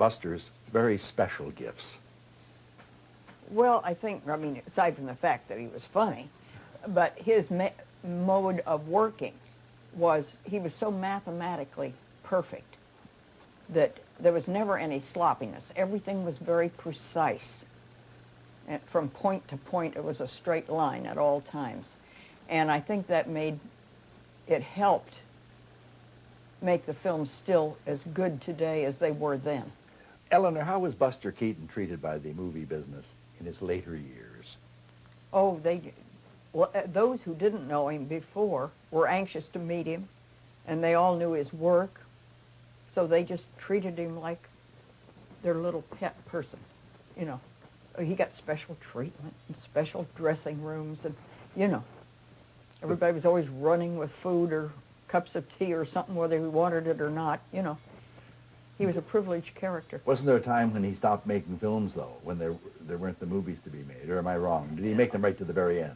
Buster's very special gifts? Well, I think, I mean, aside from the fact that he was funny, but his mode of working was, he was so mathematically perfect that there was never any sloppiness. Everything was very precise. And from point to point, it was a straight line at all times. And I think that it helped make the films still as good today as they were then. Eleanor, how was Buster Keaton treated by the movie business in his later years? Oh, those who didn't know him before were anxious to meet him, and they all knew his work, so they just treated him like their little pet person, you know. He got special treatment and special dressing rooms, and, you know, everybody was always running with food or cups of tea or something, whether he wanted it or not, you know. He was a privileged character. Wasn't there a time when he stopped making films, though, when there weren't the movies to be made, or am I wrong? Did he make them right to the very end?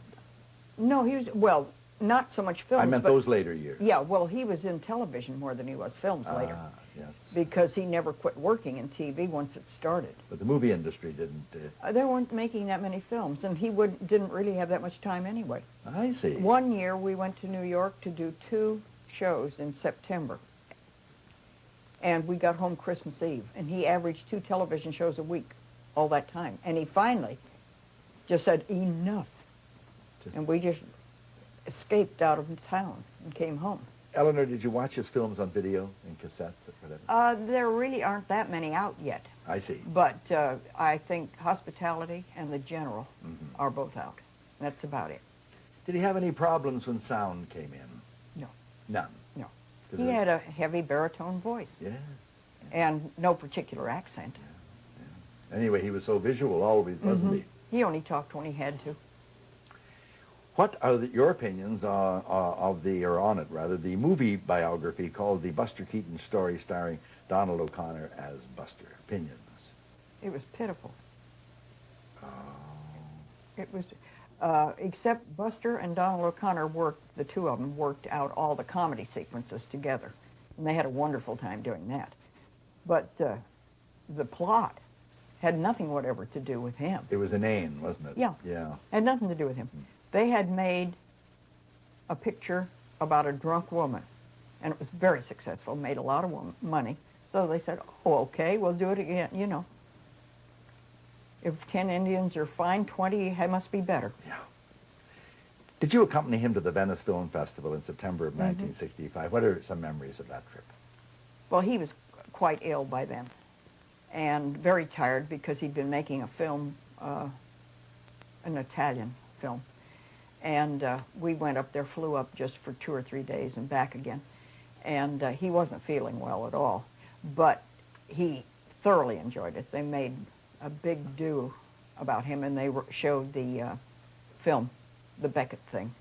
No, he was, well, not so much films. I meant those later years. Yeah, well, he was in television more than he was films later. Yes. Because he never quit working in TV once it started. But the movie industry didn't... They weren't making that many films, and he didn't really have that much time anyway. I see. One year we went to New York to do 2 shows in September. And we got home Christmas Eve, and he averaged 2 television shows a week all that time. And he finally just said, enough. And we just escaped out of town and came home. Eleanor, did you watch his films on video and cassettes or whatever? There really aren't that many out yet. I see. But I think Hospitality and The General are both out. That's about it. Did he have any problems when sound came in? No. None? No. He had a heavy baritone voice. Yes. And no particular accent. Yeah. Anyway, he was so visual always, wasn't he? He only talked when he had to. What are your opinions on the movie biography called The Buster Keaton Story, starring Donald O'Connor as Buster? Opinions? It was pitiful. Oh. It was, except Buster and Donald O'Connor the 2 of them worked out all the comedy sequences together. And they had a wonderful time doing that. But the plot had nothing whatever to do with him. It was inane, wasn't it? Yeah. Yeah. Had nothing to do with him. They had made a picture about a drunk woman, and it was very successful, made a lot of money. So they said, oh, okay, we'll do it again, you know. If 10 Indians are fine, 20 must be better. Yeah. Did you accompany him to the Venice Film Festival in September of 1965? What are some memories of that trip? Well, he was quite ill by then, and very tired because he'd been making a film, an Italian film. And we went up there, flew up just for 2 or 3 days and back again. And he wasn't feeling well at all. But he thoroughly enjoyed it. They made a big do about him, and they showed the film, the Beckett thing.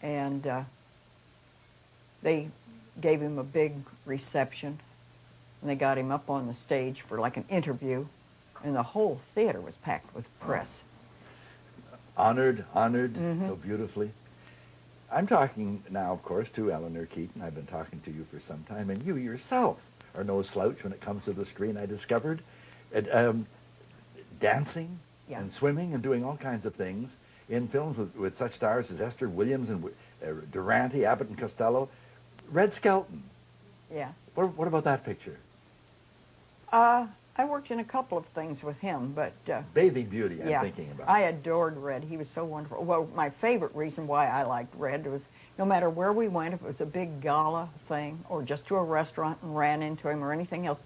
And they gave him a big reception, and they got him up on the stage for like an interview, and the whole theater was packed with press. Honored so beautifully. I'm talking now, of course, to Eleanor Keaton. I've been talking to you for some time, and you yourself are no slouch when it comes to the screen, I discovered. Dancing and swimming and doing all kinds of things in films with such stars as Esther Williams and Durante, Abbott and Costello. Red Skelton. Yeah. What about that picture? I worked in a couple of things with him, but... Bathing Beauty, I'm thinking about. I adored Red. He was so wonderful. Well, my favorite reason why I liked Red was no matter where we went, if it was a big gala thing or just to a restaurant and ran into him or anything else,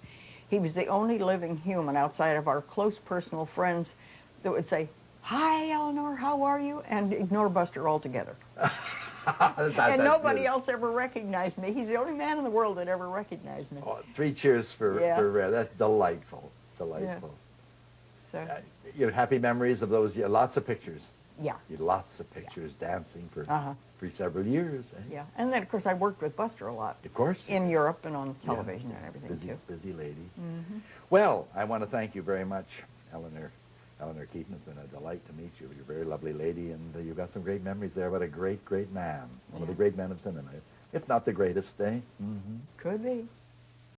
he was the only living human outside of our close personal friends that would say, "Hi, Eleanor, how are you?" and ignore Buster altogether. And nobody else ever recognized me. He's the only man in the world that ever recognized me. Oh, 3 cheers for Red. That's delightful. Delightful. Yeah. So, you have happy memories of those? Yeah, lots of pictures. Yeah. Lots of pictures dancing for several years. Eh? Yeah. And then, of course, I worked with Buster a lot. Of course. In Europe and on television and everything, too. Busy lady. Well, I want to thank you very much, Eleanor Keaton. It's been a delight to meet you. You're a very lovely lady, and you've got some great memories there. What a great, great man. One of the great men of cinema, if not the greatest, eh? Could be.